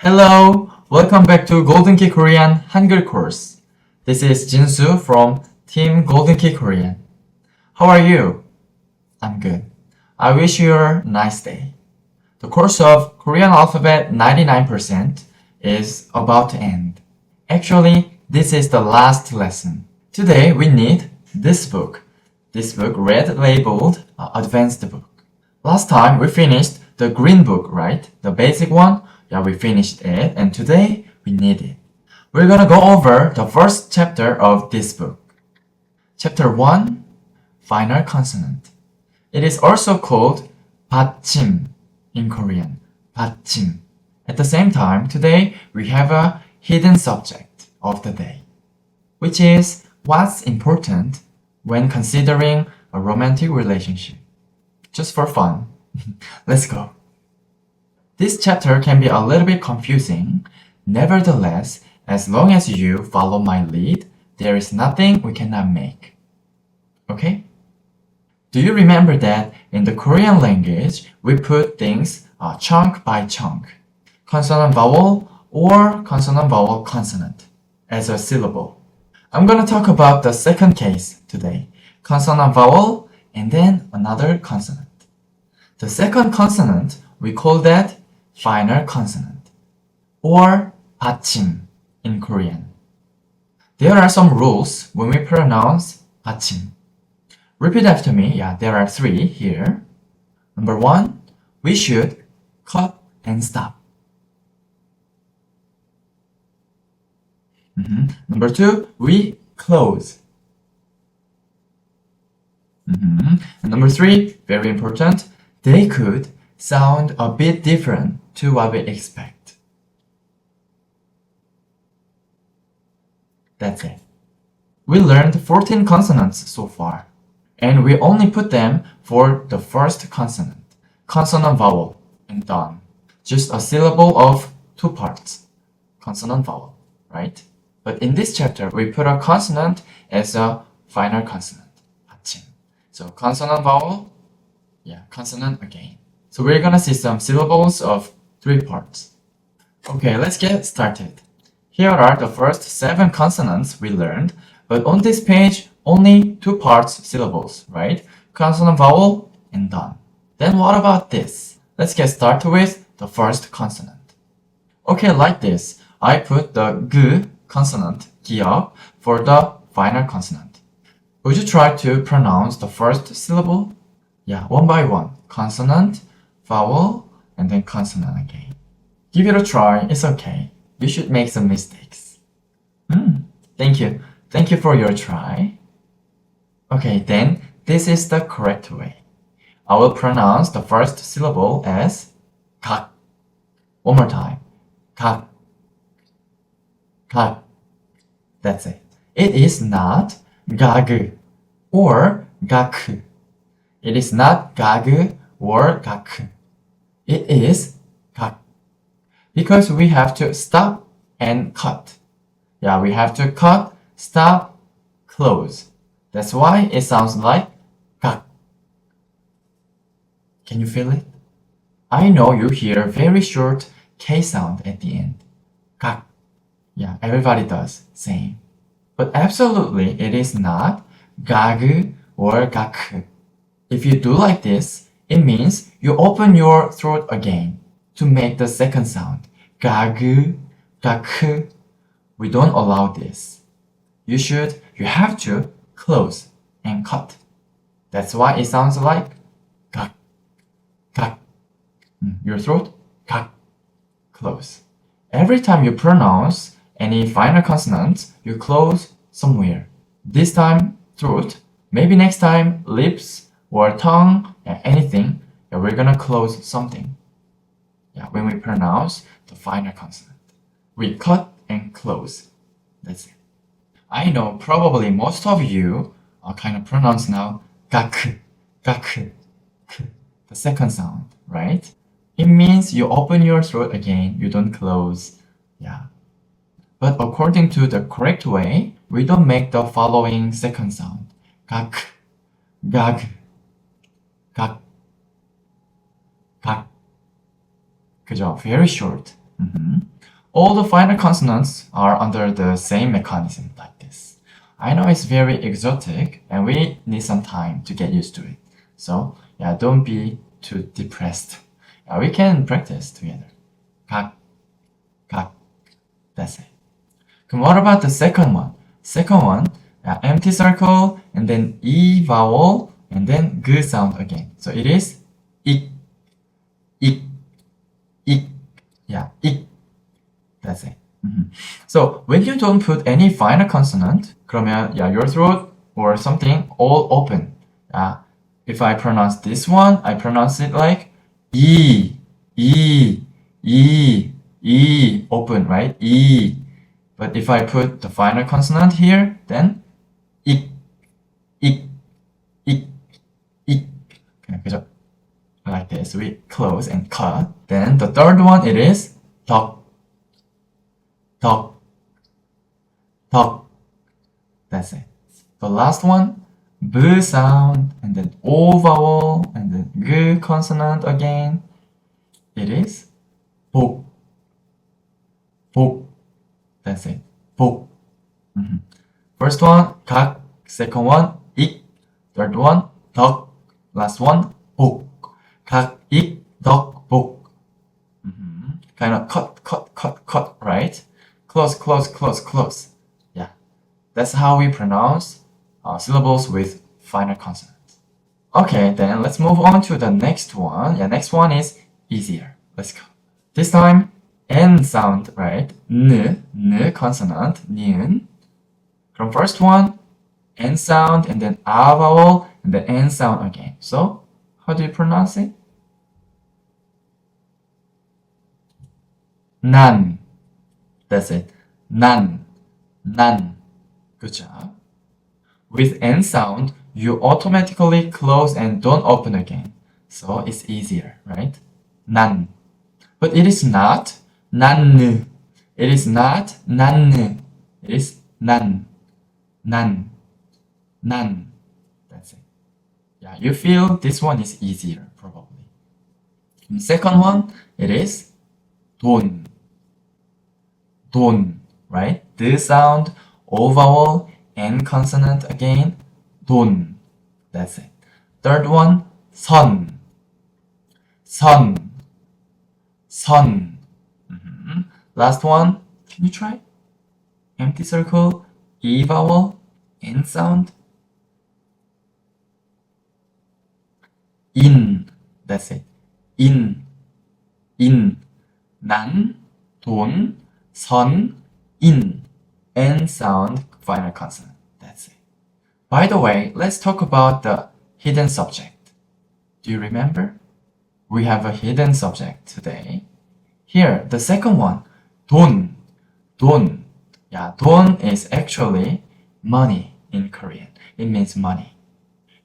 Hello! Welcome back to Golden Key Korean Hangeul course. This is Jinsu from Team Golden Key Korean. How are you? I'm good. I wish you a nice day. The course of Korean alphabet 99% is about to end. Actually, this is the last lesson. Today we need this book. This book red labeled advanced book. Last time we finished the green book, right? The basic one. Yeah, we finished it, and today we need it. We're gonna go over the first chapter of this book. Chapter 1, Final Consonant. It is also called 받침 in Korean, 받침. At the same time, today we have a hidden subject of the day, which is what's important when considering a romantic relationship. Just for fun. Let's go. This chapter can be a little bit confusing. Nevertheless, as long as you follow my lead, there is nothing we cannot make. Okay? Do you remember that in the Korean language, we put things chunk by chunk, consonant vowel or consonant vowel consonant as a syllable? I'm gonna talk about the second case today, consonant vowel and then another consonant. The second consonant, we call that final consonant or 받침 in Korean. There are some rules when we pronounce 받침. Repeat after me. Yeah, there are 3 here. Number 1, we should cut and stop. Number 2, we close. And number 3, very important, they could sound a bit different to what we expect. That's it. We learned 14 consonants so far, and we only put them for the first consonant, consonant vowel, and done. Just a syllable of 2 parts, consonant vowel, right? But in this chapter, we put a consonant as a final consonant, 받침. So consonant vowel, consonant again. So we're gonna see some syllables of 3 parts. Okay, let's get started. Here are the first 7 consonants we learned, but on this page, only 2 parts syllables, right? Consonant vowel and done. Then what about this? Let's get started with the first consonant. Okay, like this, I put the g consonant, 기역, for the final consonant. Would you try to pronounce the first syllable? Yeah, one by one. Consonant, vowel, and then consonant again. Give it a try, it's okay. You should make some mistakes. Thank you. Thank you for your try. Okay, then this is the correct way. I will pronounce the first syllable as 각. One more time. 각. 각. That's it. It is not 가그 or 가크. It is not 가그 or 가크. It is 각. Because we have to stop and cut. Yeah, we have to cut, stop, close. That's why it sounds like 각. Can you feel it? I know you hear very short K sound at the end. 각. Yeah, everybody does. Same. But absolutely, it is not 가그 or 가크. If you do like this, it means you open your throat again to make the second sound. 가그, 가크. We don't allow this. You have to close and cut. That's why it sounds like 각, 각. Your throat, 각, close. Every time you pronounce any final consonants, you close somewhere. This time, throat. Maybe next time, lips or tongue, anything. We're gonna close something. When we pronounce the final consonant. We cut and close. That's it. I know probably most of you are kind of pronounce now 가크, 가크, k, the second sound, right? It means you open your throat again, you don't close. But according to the correct way, we don't make the following second sound. 각, 각, 각, 각. 그죠? Very short. All the final consonants are under the same mechanism like this. I know it's very exotic and we need some time to get used to it. So yeah, don't be too depressed. We can practice together. 각, 각. That's it. What about the second one? Second one, empty circle and then E vowel and then G sound again. So it is ik, ik, ik. Yeah, ik. That's it. So when you don't put any final consonant, 그러면 your throat or something all open. If I pronounce this one, I pronounce it like E, E, E, E, open, right? E. But if I put the final consonant here, then ik, ik, ik, ik. Okay, like this, we close and cut. Then the third one, it is 덕, 덕, 덕. That's it. The last one, B sound, and then O vowel, and then G consonant again. It is 복, 복. That's it. 복. First one, 각. Second one, ik. Third one, 덕. Last one, 복. 각, ik, 덕, 복. Kind of cut, right? Close, close, close, close. Yeah. That's how we pronounce syllables with final consonants. Okay, then let's move on to the next one. Yeah, next one is easier. Let's go. This time, N sound, right? N consonant, 니은. From first one, N sound, and then A vowel, and then N sound again. So, how do you pronounce it? 난. That's it. 난. 난. Good job. With N sound, you automatically close and don't open again. So it's easier, right? 난. But it is not 난. It is not 난. It is 난. 난. 난. That's it. Yeah, you feel this one is easier, probably. The second one, it is 돈. 돈, right? The sound, O vowel, N consonant again, 돈. That's it. Third one, 선. 선. 선. Last one, can you try? Empty circle, E vowel, N sound. 인. That's it. 인. 인. 난, 돈, 선, 인. N sound, final consonant. That's it. By the way, let's talk about the hidden subject. Do you remember? We have a hidden subject today. Here, the second one, 돈. 돈. Yeah, 돈 is actually money in Korean. It means money.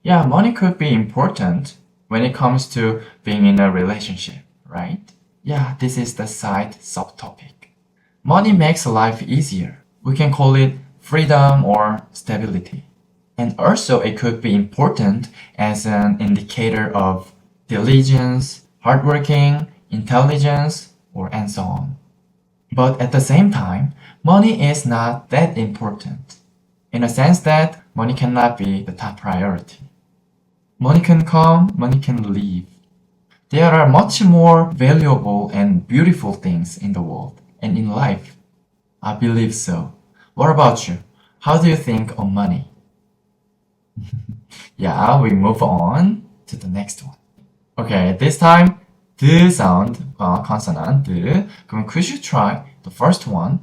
Yeah, money could be important when it comes to being in a relationship, right? Yeah, this is the side subtopic. Money makes life easier. We can call it freedom or stability. And also it could be important as an indicator of diligence, hardworking, intelligence, or and so on. But at the same time, money is not that important, in a sense that money cannot be the top priority. Money can come, money can leave. There are much more valuable and beautiful things in the world and in life. I believe so. What about you? How do you think of money? Yeah, we move on to the next one. Okay, this time, the sound, consonant, the. Could you try the first one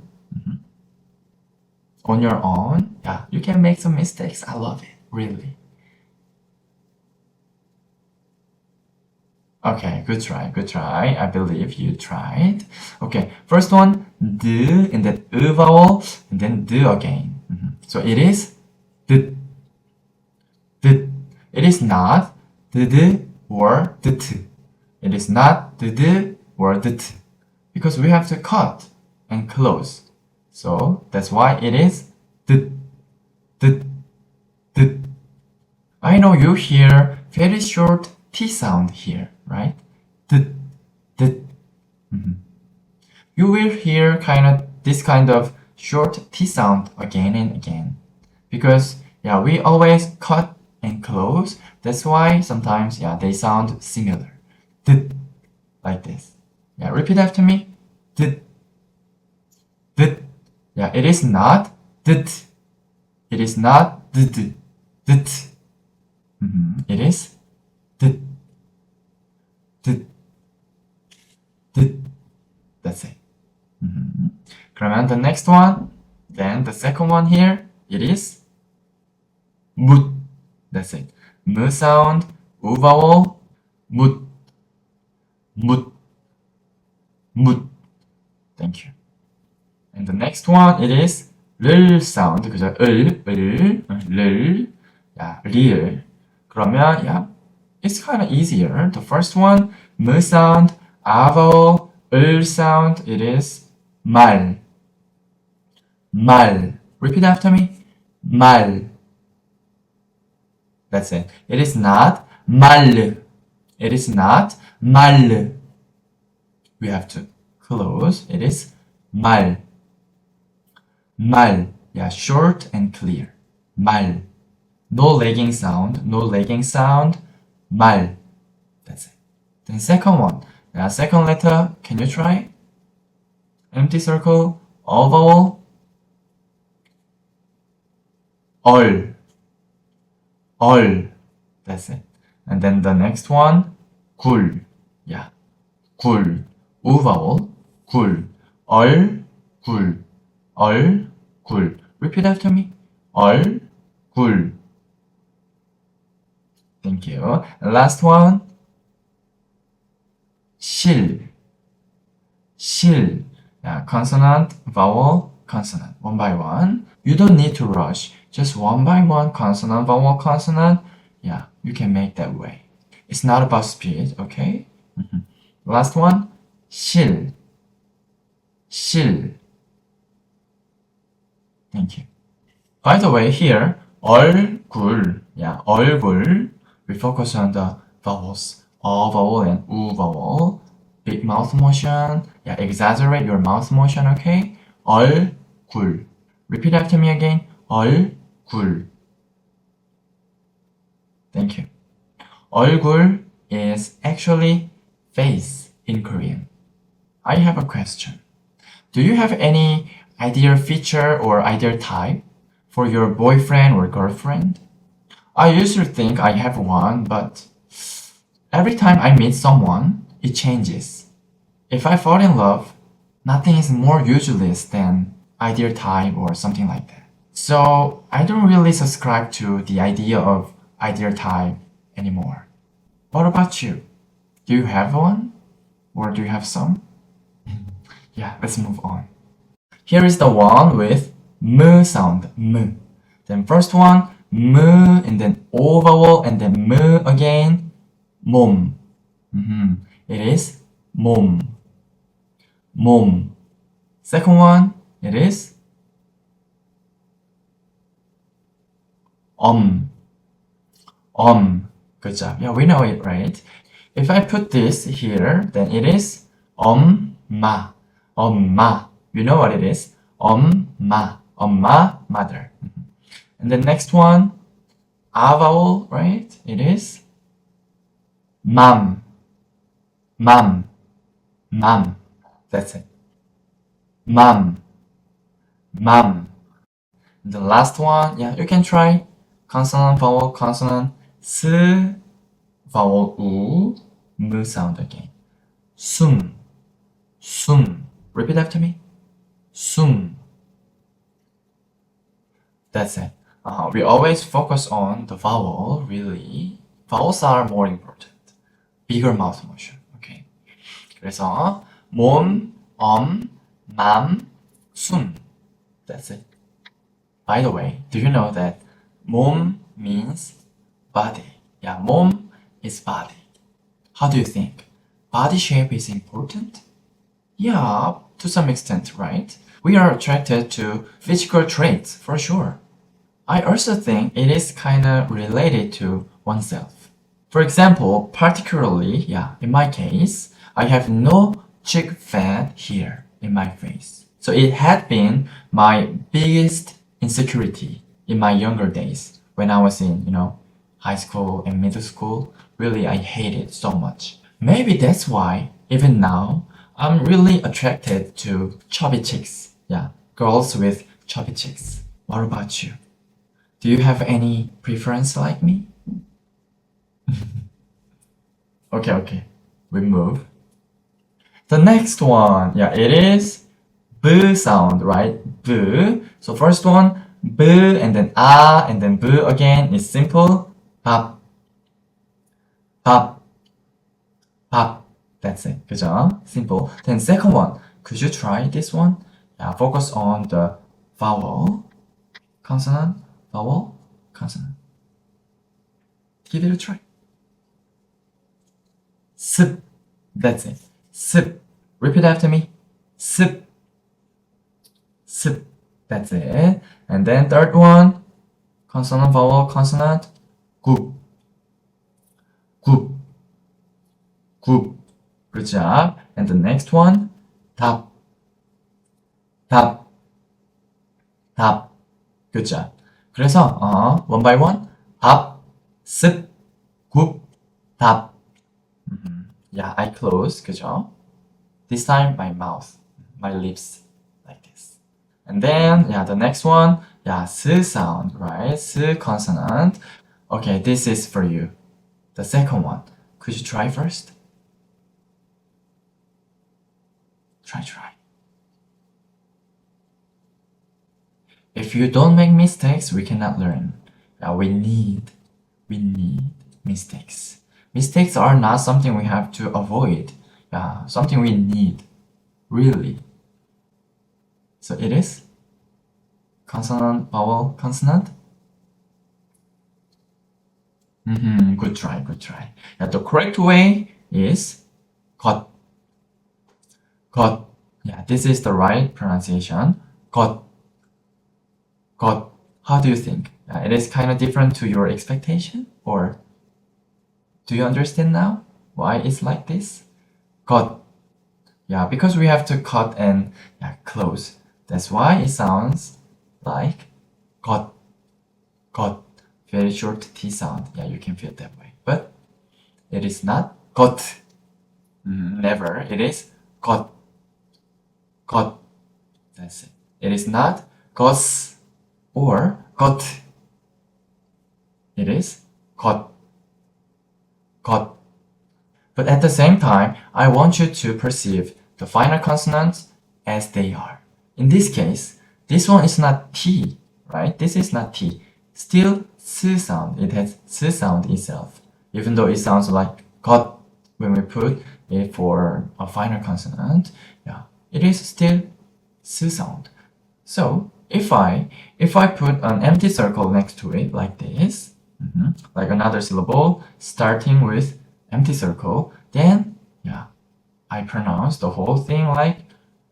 on your own? Yeah, you can make some mistakes. I love it, really. Okay, good try, good try. I believe you tried. Okay, first one, the, and then vowel, and then the again. So it is the. It is not the or the t. It is not the or the t. Because we have to cut and close. So that's why it is the. I know you hear very short T sound here, right? you will hear this kind of short T sound again and again. Because yeah, we always cut and close. That's why sometimes yeah, they sound similar. D, like this. Yeah, repeat after me. D, d. Yeah, it is not d. It is not d, d, d. It is d, d, d. That's it. 그러면 the next one, then the second one here, it is 묻. That's it. M sound, U vowel, 묻, 묻, 묻. Thank you. And the next one, it is 를 sound. 그죠? 를. Yeah, 리을. 그러면, yeah, it's kind of easier. The first one, M sound, A vowel, 을 sound, it is 말. 말. Repeat after me. 말. That's it. It is not 말. It is not 말. We have to close. It is 말. 말. Yeah, short and clear. 말. No lagging sound. No lagging sound. 말. That's it. Then second one. Yeah, second letter. Can you try? Empty circle. O vowel. 얼. 얼. That's it. And then the next one, 굴. Yeah. 굴. U vowel. 굴. 얼. 굴. 얼. 굴. Repeat after me. 얼. 굴. Thank you. And last one, 실. 실. Yeah, consonant, vowel, consonant. One by one. You don't need to rush. Just one by one, consonant, vowel, consonant. Yeah, you can make that way. It's not about speed, okay? Last one, 실. 실. Thank you. By the way, here, 얼굴. Yeah, 얼굴. We focus on the vowels. O vowel and U vowel. Big mouth motion. Yeah, exaggerate your mouth motion, okay? 얼굴. Repeat after me again. 얼굴. Thank you. 얼굴 is actually face in Korean. I have a question. Do you have any ideal feature or ideal type for your boyfriend or girlfriend? I used to think I have one, but every time I meet someone, it changes. If I fall in love, nothing is more useless than ideal type or something like that. So I don't really subscribe to the idea of ideal type anymore. What about you? Do you have one? Or do you have some? Yeah, let's move on. Here is the one with M sound, M. Then first one, M, and then O vowel, and then M again, 몸. It is 몸. 몸. Second one, it is Good job. Yeah, we know it, right? If I put this here, then it is 엄마. 엄마. You know what it is? 엄마. 엄마, mother. And the next one, A vowel, right? It is 맘. 맘. 맘. That's it. 맘. 맘. And the last one, yeah, you can try consonant, vowel, consonant, S, vowel, U, M sound again. 숨. 숨. Repeat after me. 숨. That's it. We always focus on the vowel, really. Vowels are more important. Bigger mouth motion. Okay. 그래서 몸, 맘, 숨. That's it. By the way, do you know that 몸 means body? Yeah, 몸 is body. How do you think? Body shape is important? Yeah, to some extent, right? We are attracted to physical traits, for sure. I also think it is kind of related to oneself. For example, particularly, yeah, in my case, I have no cheek fat here in my face. So it had been my biggest insecurity in my younger days when I was in, high school and middle school. Really, I hate it so much. Maybe that's why, even now, I'm really attracted to chubby chicks. Yeah, girls with chubby chicks. What about you? Do you have any preference like me? Okay. We move. The next one, yeah, it is B sound, right? B. So first one, B, and then A, and then B again is simple. Pop, pop, pop. That's it. 그죠? Simple. Then second one, could you try this one? Yeah, focus on the vowel, consonant, vowel, consonant. Give it a try. Sip. That's it. Sip. Repeat after me. Sip. Sip. That's it. And then third one, consonant, vowel, consonant. Goop. Goop. Goop. Good job. And the next one, tap. Tap. Tap. Good job. 그래서 one by one, up, sip, goop, tap. Yeah, I close. 그죠? This time my mouth, my lips, like this. And then, yeah, the next one, yeah, S sound, right? S consonant. Okay, this is for you. The second one. Could you try first? Try. If you don't make mistakes, we cannot learn. We need mistakes. Mistakes are not something we have to avoid. Something we need, really. So it is consonant, vowel, consonant. Good try. The correct way is got. Yeah, this is the right pronunciation. Got. How do you think? It is kind of different to your expectation, or do you understand now why it's like this? Got. Yeah, because we have to cut and close. That's why it sounds like got. Very short T sound. Yeah, you can feel it that way. But it is not got. Never. It is got. That's it. It is not gos or got. It is got. But at the same time, I want you to perceive the final consonants as they are. In this case, this one is not T, right? This is not T. Still S sound. It has S sound itself. Even though it sounds like got when we put it for a final consonant, it is still S sound. So if I put an empty circle next to it like this, like another syllable starting with empty circle, then I pronounce the whole thing like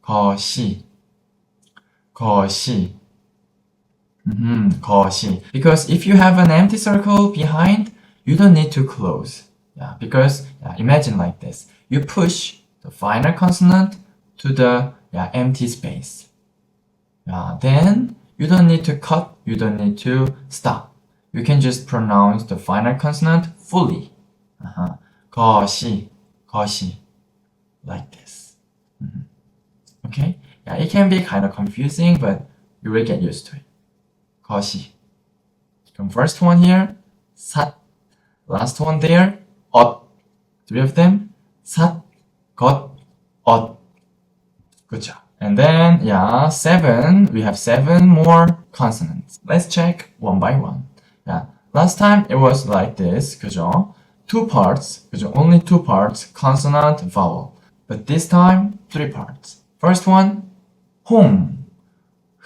거시. Because if you have an empty circle behind, you don't need to close. Because imagine like this. You push the final consonant to the empty space. Then you don't need to cut, you don't need to stop. You can just pronounce the final consonant fully. 거시, like this. Okay? It can be kind of confusing, but you will get used to it. 거시. From first one here, 삿. Last one there, 엇. Three of them, 삿, 것, 엇. Good job. And then, seven. We have 7 more consonants. Let's check one by one. Last time it was like this, 그죠? 2 parts, 그죠? Only 2 parts, consonant, vowel. But this time, 3 parts. First one, 홍.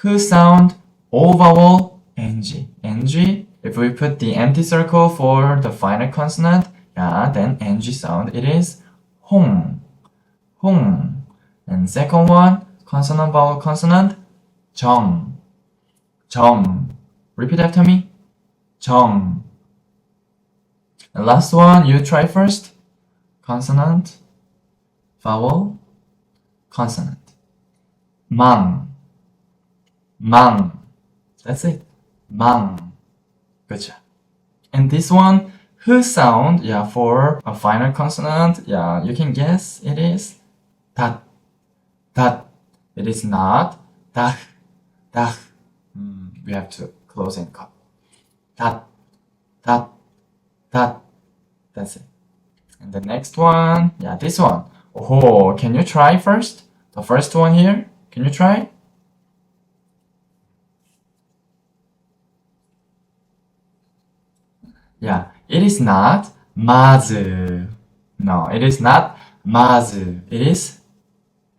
H sound, O vowel, NG. NG, if we put the empty circle for the final consonant, then NG sound, it is 홍. And second one, consonant, vowel, consonant, 정. Repeat after me. 정. And last one, you try first. Consonant, vowel, consonant. 망, 망. That's it. 망. Good job. And this one, h sound, yeah, for a final consonant, yeah, you can guess it is tat, tat. It is not dah, dah. We have to close and cut. Tat, tat, tat. That's it. And the next one, yeah, this one. Oh, can you try first? The first one here, can you try? Yeah, it is not 마즈. No, it is not 마즈. It is,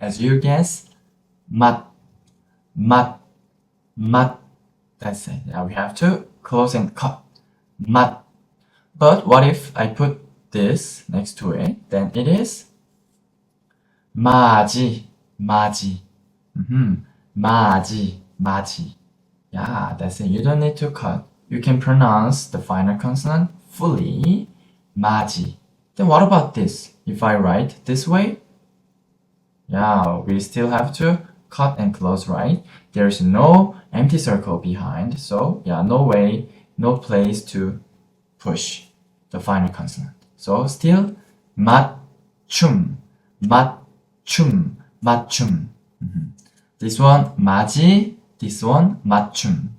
as you guess, 맛, 맛, 맛. That's it. Yeah, we have to close and cut. 맛. But what if I put this next to it? Then it is 마지, 마지. 마지, 마지. Yeah, that's it. You don't need to cut. You can pronounce the final consonant fully. 마지. Then what about this? If I write this way? Yeah, we still have to cut and close, right? There's no empty circle behind. So yeah, no way, no place to push the final consonant. So still 맞춤, 맞춤, 맞춤. This one 마지, this one 맞춤.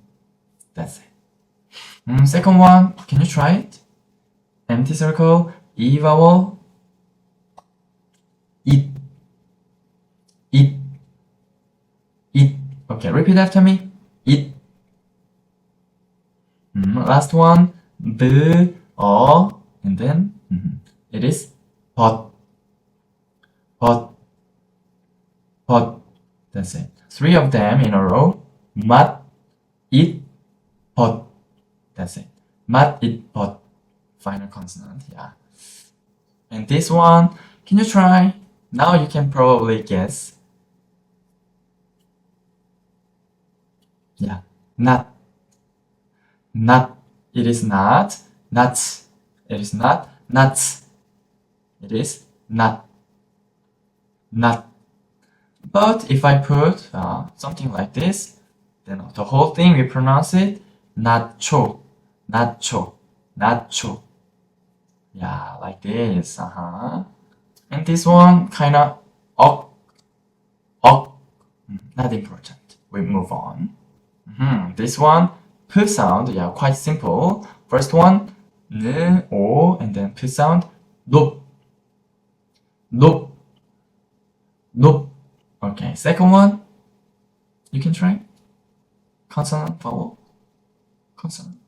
That's it. Second one, can you try it? Empty circle, E vowel, it, it, it. Okay, repeat after me. It. Last one, the, and then it is pot, pot, pot. That's it. 3 of them in a row. 맛, it, pot. That's it. 맛, it, pot. Final consonant, yeah. And this one, can you try? Now you can probably guess. Yeah, not. Not. It is not. Nuts. It is not. Nuts. It is not. Not. But if I put something like this, then the whole thing we pronounce it nacho, nacho, nacho. Yeah, like this. And this one kind of ok, ok. Not important. We move on. This one p sound. Yeah, quite simple. First one n, o, and then p sound. 높, 높, 높. Okay, second one, you can try. Consonant, vowel, consonant.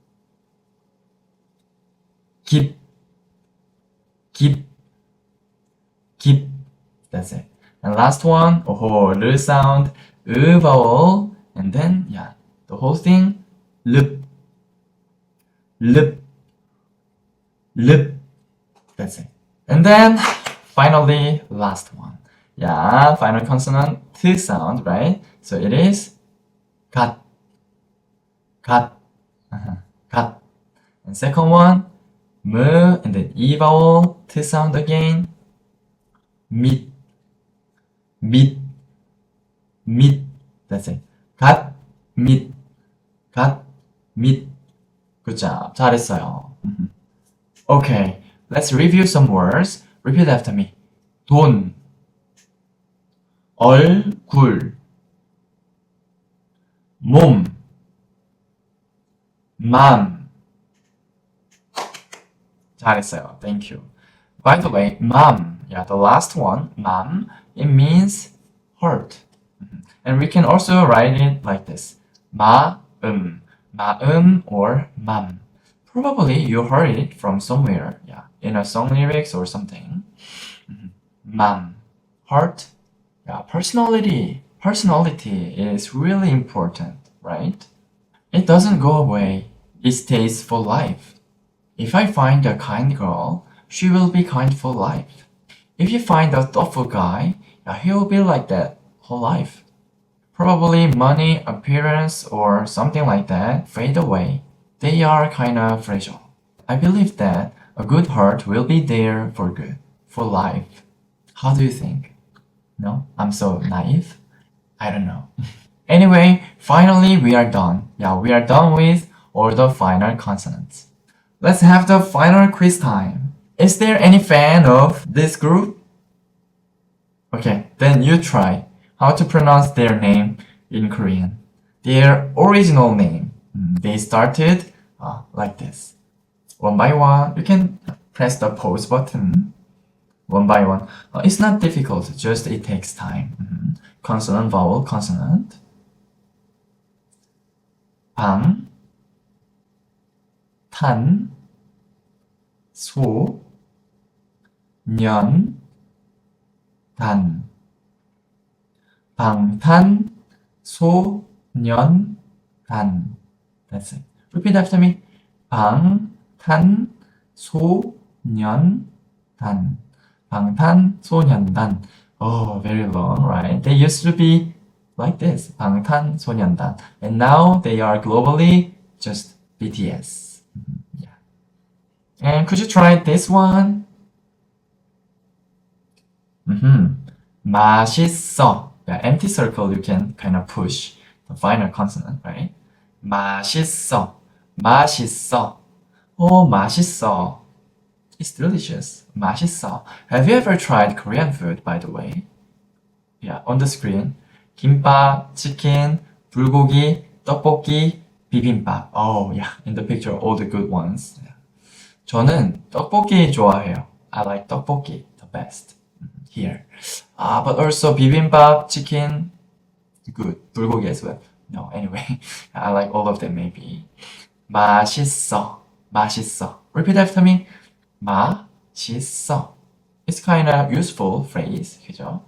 깊, 깊, 깊. That's it. And last one, r sound, vowel, and then, yeah, the whole thing, 릅, 릅, 릅. That's it. And then, finally, last one. Yeah, final consonant, t sound, right? So it is 갓, 갓, 갓. And second one, m, and then e vowel, t sound again, 밑, 밑, 밑. That's it. 갓, 밑, 갓, 밑. Good job. 잘했어요. Okay, let's review some words. Repeat after me. 돈, 얼굴, 몸, 맘. 잘했어요. Thank you. By the way, 맘, yeah, the last one, 맘, it means heart. And we can also write it like this. 마음, 마음 or 맘. Probably you heard it from somewhere, yeah, in a song lyrics or something. 맘, heart. Yeah, personality is really important, right? It doesn't go away. It stays for life. If I find a kind girl, she will be kind for life. If you find a thoughtful guy, yeah, he will be like that whole life. Probably money, appearance, or something like that fade away. They are kind of fragile. I believe that a good heart will be there for good, for life. How do you think? No, I'm so naive. I don't know. Anyway, finally we are done. Yeah, we are done with all the final consonants. Let's have the final quiz time. Is there any fan of this group? Okay, then you try how to pronounce their name in Korean. Their original name. They started like this. One by one, you can press the pause button. One by one. It's not difficult, just it takes time. Consonant, vowel, consonant. 방, 탄, 소, 년, 단. 방탄, 소, 년, 단. That's it. Repeat after me. 방, 탄, 소, 년, 단. 방탄소년단. Oh, very long, right? They used to be like this, 방탄소년단. And now they are globally just BTS. Yeah. And could you try this one? 맛있어. Yeah, empty circle, you can kind of push the final consonant, right? 맛있어. 맛있어. Oh, 맛있어. It's delicious. 맛있어. Have you ever tried Korean food, by the way? Yeah, on the screen. 김밥, chicken, 불고기, 떡볶이, 비빔밥. Oh, yeah, in the picture, all the good ones. Yeah. 저는 떡볶이 좋아해요. I like 떡볶이 the best here. But also bibimbap, chicken, good. 불고기 as well. No, anyway, I like all of them maybe. 맛있어. 맛있어. Repeat after me. 맛있어. It's kind of useful phrase, 그죠?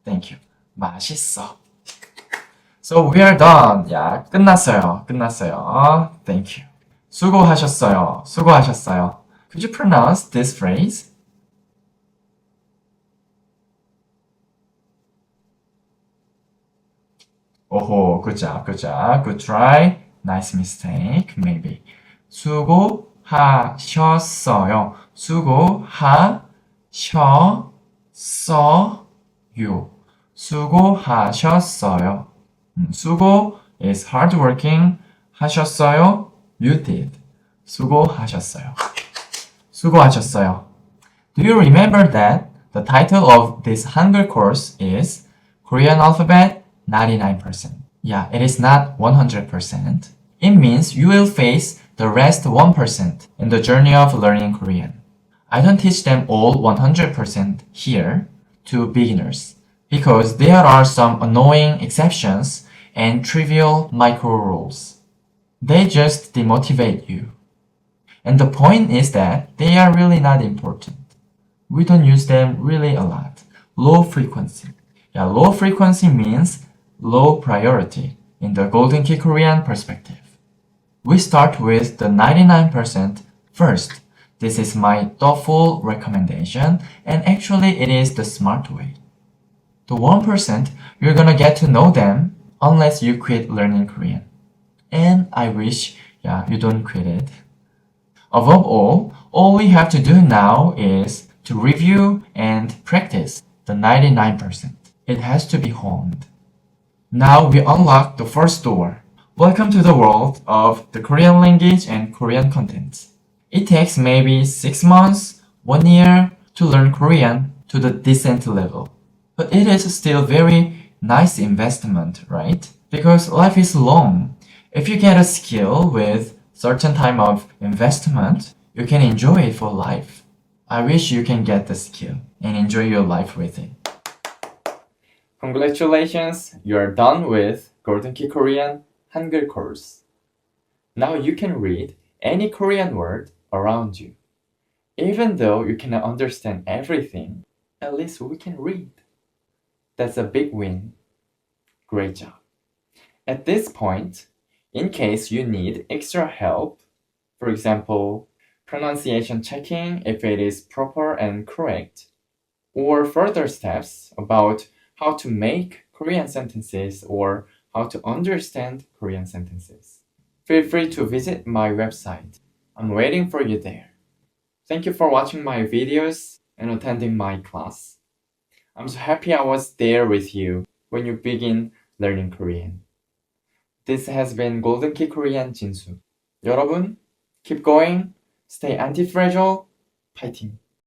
Thank you. 맛있어. So we are done. 야, 끝났어요. 끝났어요. Thank you. 수고하셨어요. 수고하셨어요. Could you pronounce this phrase? Oh, good job, good job. Good try. Nice mistake, maybe. 수고하셨어요. 수고하셨어요. 수고하셨어요. 수고 is hardworking. 하셨어요. You did. 수고하셨어요. 수고하셨어요. Do you remember that the title of this Hangul course is Korean alphabet 99%? Yeah, it is not 100%. It means you will face the rest 1% in the journey of learning Korean. I don't teach them all 100% here to beginners because there are some annoying exceptions and trivial micro rules. They just demotivate you. And the point is that they are really not important. We don't use them really a lot. Low frequency. Yeah, low frequency means low priority in the Golden Key Korean perspective. We start with the 99% first. This is my thoughtful recommendation, and actually it is the smart way. The 1%, you're gonna get to know them unless you quit learning Korean. And I wish, you don't quit it. Above all we have to do now is to review and practice the 99%. It has to be honed. Now we unlock the first door. Welcome to the world of the Korean language and Korean content. It takes maybe 6 months, 1 year to learn Korean to the decent level. But it is still very nice investment, right? Because life is long. If you get a skill with certain time of investment, you can enjoy it for life. I wish you can get the skill and enjoy your life with it. Congratulations, you are done with Golden Key Korean Hangul course. Now you can read any Korean word around you. Even though you cannot understand everything, at least we can read. That's a big win. Great job. At this point, in case you need extra help, for example, pronunciation checking if it is proper and correct, or further steps about how to make Korean sentences or how to understand Korean sentences, feel free to visit my website. I'm waiting for you there. Thank you for watching my videos and attending my class. I'm so happy I was there with you when you begin learning Korean. This has been Golden Key Korean 진수. 여러분, keep going, stay anti-fragile, 파이팅!